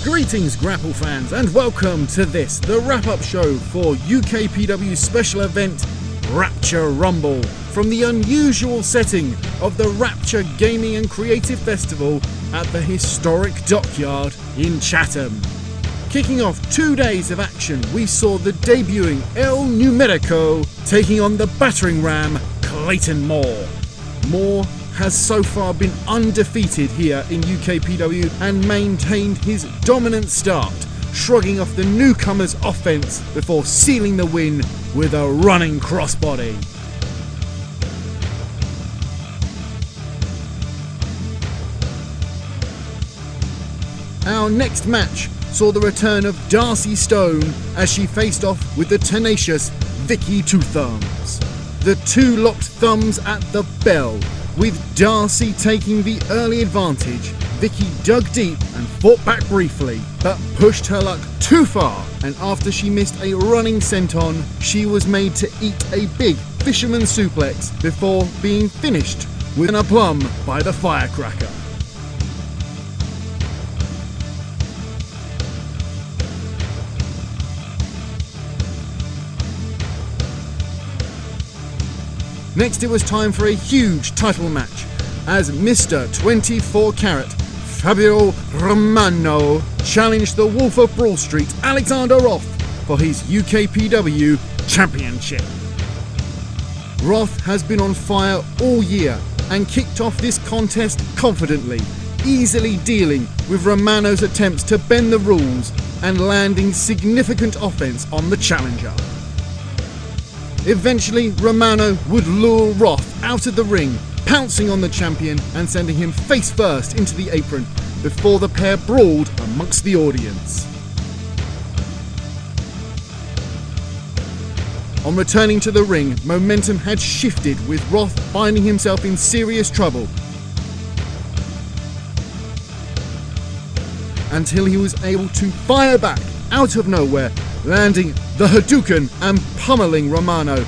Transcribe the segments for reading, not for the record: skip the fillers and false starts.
Greetings Grapple fans and welcome to this, the wrap-up show for UKPW special event Rapture Rumble from the unusual setting of the Rapture Gaming and Creative Festival at the Historic Dockyard in Chatham. Kicking off 2 days of action, we saw the debuting NUMERICO taking on the battering ram CLAYTON. Moore has so far been undefeated here in UKPW and maintained his dominant start, shrugging off the newcomers' offense before sealing the win with a running crossbody. Our next match saw the return of DARCY Stone as she faced off with the tenacious Vicky Two Thumbs. The two locked thumbs at the bell, with DARCY taking the early advantage. Vicky dug deep and fought back briefly, but pushed her luck too far, and after she missed a running senton, she was made to eat a big fisherman suplex before being finished with an aplomb by the firecracker. Next it was time for a huge title match as Mr. 24 Carat FABIO ROMANO challenged the Wolf of Broad Street Alexander Roth for his UKPW Championship. Roth has been on fire all year and kicked off this contest confidently, easily dealing with Romano's attempts to bend the rules and landing significant offense on the challenger. Eventually, Romano would lure Roth out of the ring, pouncing on the champion and sending him face first into the apron before the pair brawled amongst the audience. On returning to the ring, momentum had shifted with Roth finding himself in serious trouble until he was able to fire back out of nowhere, landing the Hadouken and pummeling Romano.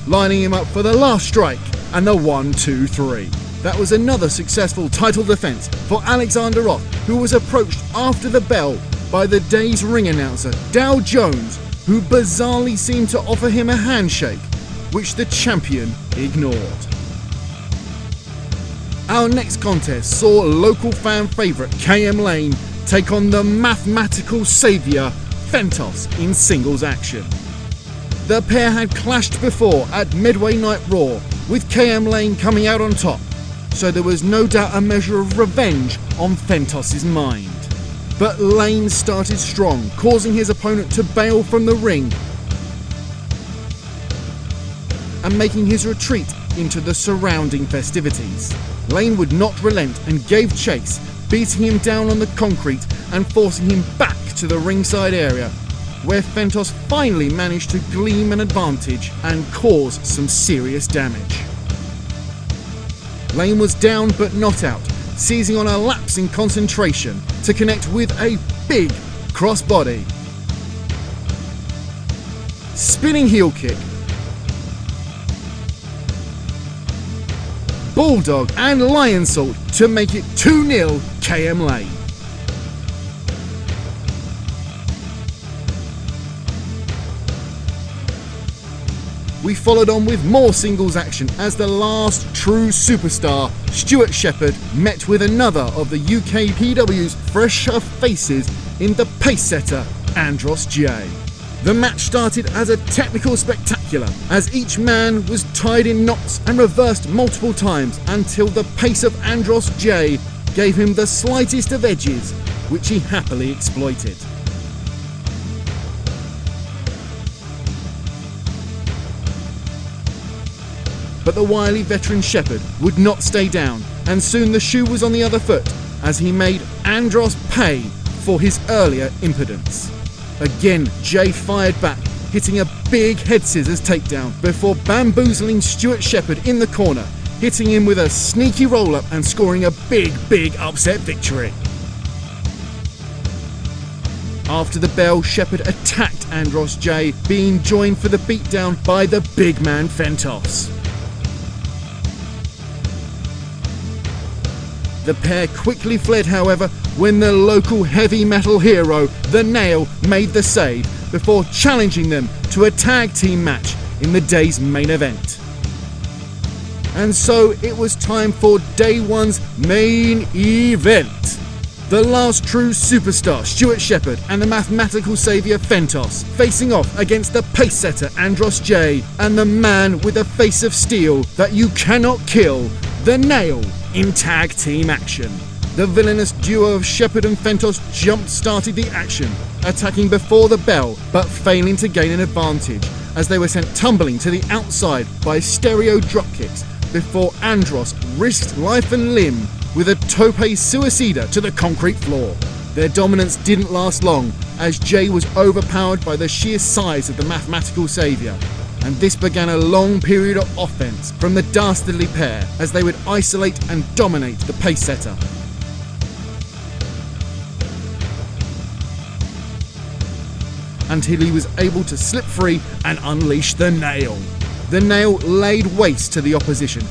Lining him up for the last strike and the 1-2-3. That was another successful title defense for Alexander Roth, who was approached after the bell by the day's ring announcer Dow Jones, who bizarrely seemed to offer him a handshake, which the champion ignored. Our next contest saw local fan favourite KM Lane take on the mathematical saviour Fentos in singles action. The pair had clashed before at Midway Night Raw, with KM Lane coming out on top, so there was no doubt a measure of revenge on Fentos' mind. But Lane started strong, causing his opponent to bail from the ring and making his retreat into the surrounding festivities. Lane would not relent and gave chase, beating him down on the concrete and forcing him back to the ringside area, where Fentos finally managed to glean an advantage and cause some serious damage. Lane was down but not out, seizing on a lapse in concentration to connect with a big crossbody. Spinning heel kick, Bulldog and Lion Salt to make it 2-0 KM Lane. We followed on with more singles action as the last true superstar, Stuart Shepherd, met with another of the UKPW's fresher faces in the pace setter, Andros J. The match started as a technical spectacular as each man was tied in knots and reversed multiple times until the pace of Andros J gave him the slightest of edges, which he happily exploited. But the wily veteran Shepherd would not stay down, and soon the shoe was on the other foot as he made Andros pay for his earlier impudence. Again, Jay fired back, hitting a big head scissors takedown before bamboozling Stuart Shepherd in the corner, hitting him with a sneaky roll-up and scoring a big upset victory. After the bell, Shepherd attacked Andros J, being joined for the beatdown by the big man Fentos. The pair quickly fled, however, when the local heavy metal hero, The Nail, made the save before challenging them to a tag team match in the day's main event. And so it was time for day one's main event. The last true superstar, Stuart Shepherd, and the mathematical saviour Fentos, facing off against the pace setter Andros J and the man with a face of steel that you cannot kill, The Nail, in tag team action. The villainous duo of Shepherd and Fentos jump-started the action, attacking before the bell but failing to gain an advantage as they were sent tumbling to the outside by stereo dropkicks before Andros risked life and limb with a tope suicida to the concrete floor. Their dominance didn't last long as Jay was overpowered by the sheer size of the mathematical saviour, and this began a long period of offense from the dastardly pair as they would isolate and dominate the pace setter. Until he was able to slip free and unleash The Nail. The Nail laid waste to the opposition,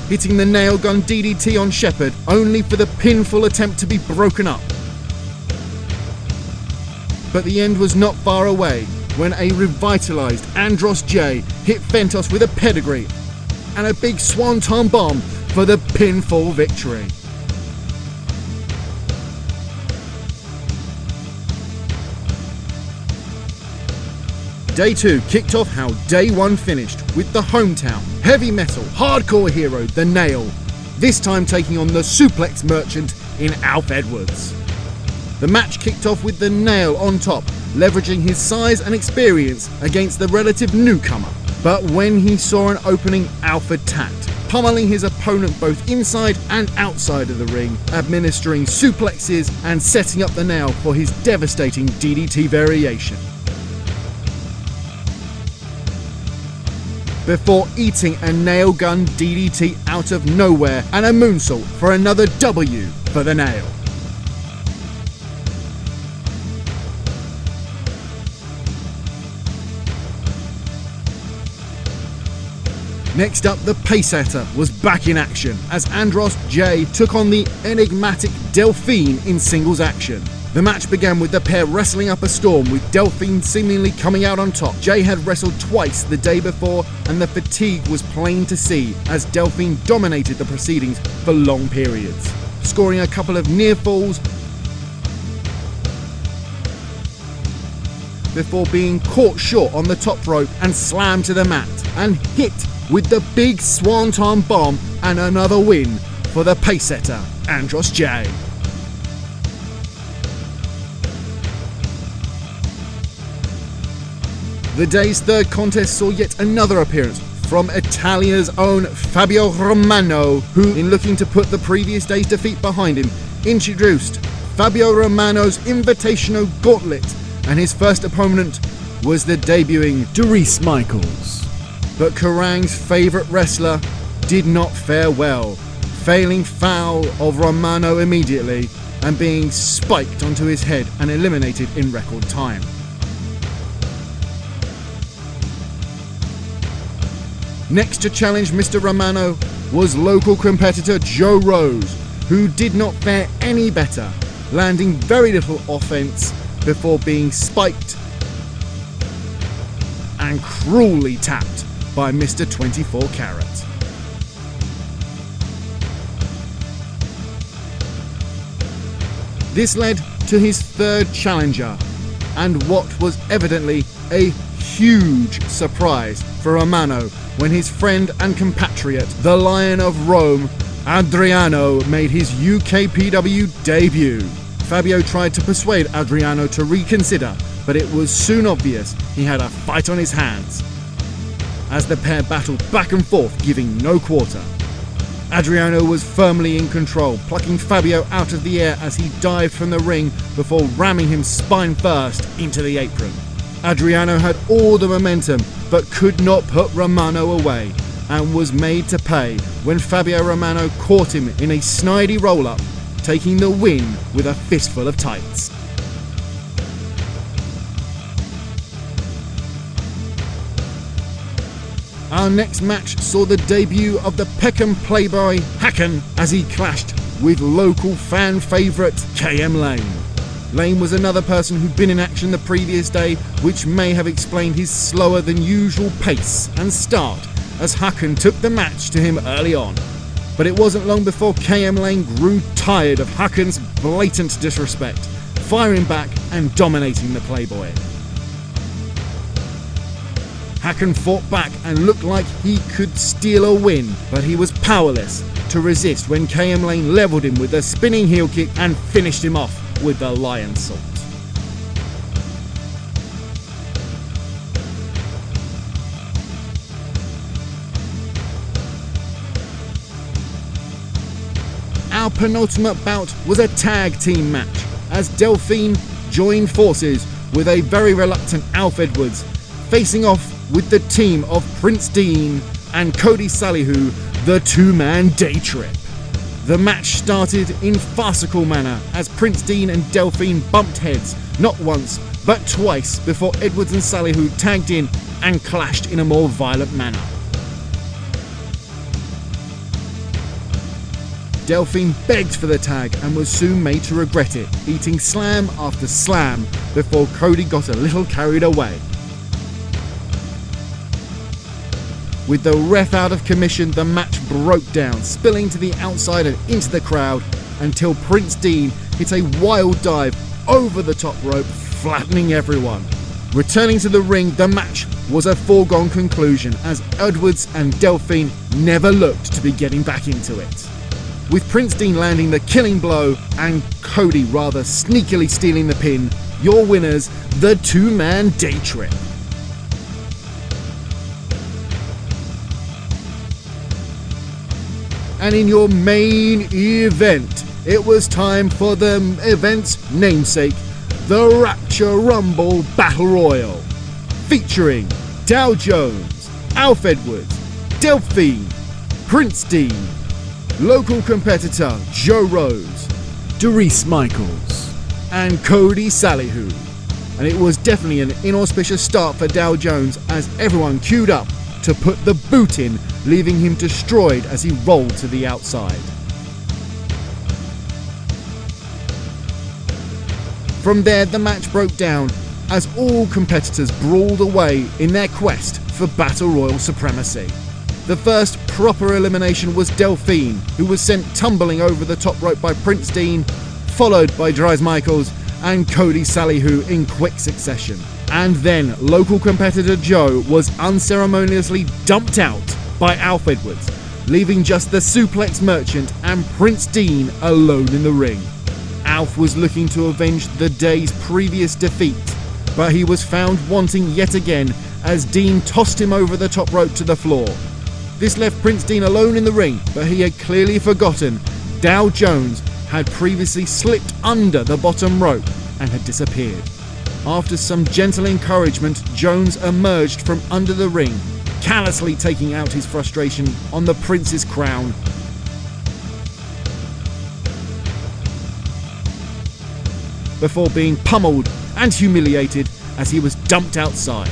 hitting the nail gun DDT on Shepherd only for the pinfall attempt to be broken up. But the end was not far away when a revitalised Andros J hit Fentos with a pedigree and a big swanton bomb for the pinfall victory. Day 2 kicked off how Day 1 finished, with the hometown heavy metal hardcore hero The Nail, this time taking on the suplex merchant in Alf Edwards. The match kicked off with The Nail on top, leveraging his size and experience against the relative newcomer. But when he saw an opening, Alf attacked, pummeling his opponent both inside and outside of the ring, administering suplexes and setting up The Nail for his devastating DDT variation, before eating a nail gun DDT out of nowhere and a moonsault for another W for The Nail. Next up, the pace setter was back in action as Andros J took on the enigmatic DELPHINE in singles action. The match began with the pair wrestling up a storm, with DELPHINE seemingly coming out on top. Jay had wrestled twice the day before and the fatigue was plain to see as DELPHINE dominated the proceedings for long periods, scoring a couple of near falls before being caught short on the top rope and slammed to the mat and hit with the big swanton bomb, and another win for the pace setter Andros J. The day's third contest saw yet another appearance from Italia's own Fabio Romano, who, in looking to put the previous day's defeat behind him, introduced Fabio Romano's Invitational Gauntlet, and his first opponent was the debuting Doris Michaels. But Kerrang's favourite wrestler did not fare well, failing foul of Romano immediately and being spiked onto his head and eliminated in record time. Next to challenge Mr. Romano was local competitor Joe Rose, who did not fare any better, landing very little offense before being spiked and cruelly tapped by Mr. 24 Carat. This led to his third challenger, and what was evidently a huge surprise for Romano when his friend and compatriot, the Lion of Rome, Adriano, made his UKPW debut. Fabio tried to persuade Adriano to reconsider, but it was soon obvious he had a fight on his hands, as the pair battled back and forth, giving no quarter. Adriano was firmly in control, plucking Fabio out of the air as he dived from the ring before ramming him spine first into the apron. Adriano had all the momentum but could not put Romano away, and was made to pay when Fabio Romano caught him in a snidey roll-up, taking the win with a fistful of tights. Our next match saw the debut of the Peckham playboy Hacken as he clashed with local fan favourite KM Lane. Lane was another person who'd been in action the previous day, which may have explained his slower than usual pace and start as Hacken took the match to him early on. But it wasn't long before KM Lane grew tired of Hacken's blatant disrespect, firing back and dominating the playboy. Hacken fought back and looked like he could steal a win, but he was powerless to resist when KM Lane levelled him with a spinning heel kick and finished him off with the lion salt. Our penultimate bout was a tag team match as DELPHINE joined forces with a very reluctant Alf Edwards, facing off with the team of Prince Dean and KODI Salihu, the two-man day trip. The match started in farcical manner as Prince Dean and DELPHINE bumped heads not once but twice before Edwards and Salihu tagged in and clashed in a more violent manner. DELPHINE begged for the tag and was soon made to regret it, eating slam after slam before KODI got a little carried away. With the ref out of commission, the match broke down, spilling to the outside and into the crowd until Prince Dean hit a wild dive over the top rope, flattening everyone. Returning to the ring, the match was a foregone conclusion as Edwards and DELPHINE never looked to be getting back into it, with Prince Dean landing the killing blow and KODI rather sneakily stealing the pin. Your winners, the two-man day trip. And in your main event, it was time for the event's namesake, the Rapture Rumble Battle Royal, featuring Dow Jones, Alf Edwards, DELPHINE, Prince Dean, local competitor Joe Rose, Doris Michaels, and KODI Salihu. And it was definitely an inauspicious start for Dow Jones as everyone queued up to put the boot in, leaving him destroyed as he rolled to the outside. From there, the match broke down as all competitors brawled away in their quest for Battle Royal supremacy. The first proper elimination was DELPHINE, who was sent tumbling over the top rope by Prince Dean, followed by Doris Michaels and KODI Salihu in quick succession. And then local competitor Joe was unceremoniously dumped out by Alf Edwards, leaving just the suplex merchant and Prince Dean alone in the ring. Alf was looking to avenge the day's previous defeat, but he was found wanting yet again as Dean tossed him over the top rope to the floor. This left Prince Dean alone in the ring, but he had clearly forgotten Dow Jones had previously slipped under the bottom rope and had disappeared. After some gentle encouragement, Jones emerged from under the ring, callously taking out his frustration on the Prince's crown. Before being pummeled and humiliated as he was dumped outside.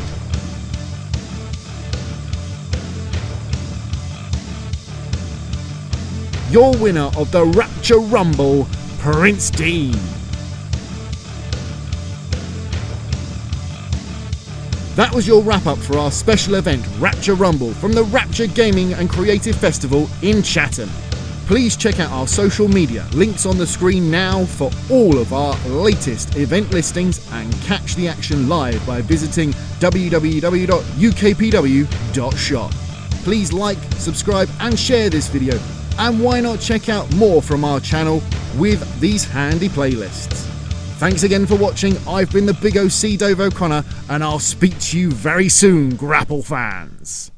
Your winner of the Rapture Rumble, Prince Dean. That was your wrap up for our special event, Rapture Rumble, from the Rapture Gaming and Creative Festival in Chatham. Please check out our social media, links on the screen now for all of our latest event listings, and catch the action live by visiting www.ukpw.shop. Please like, subscribe and share this video, and why not check out more from our channel with these handy playlists. Thanks again for watching. I've been the Big OC Dave O'Connor, and I'll speak to you very soon, Grapple fans.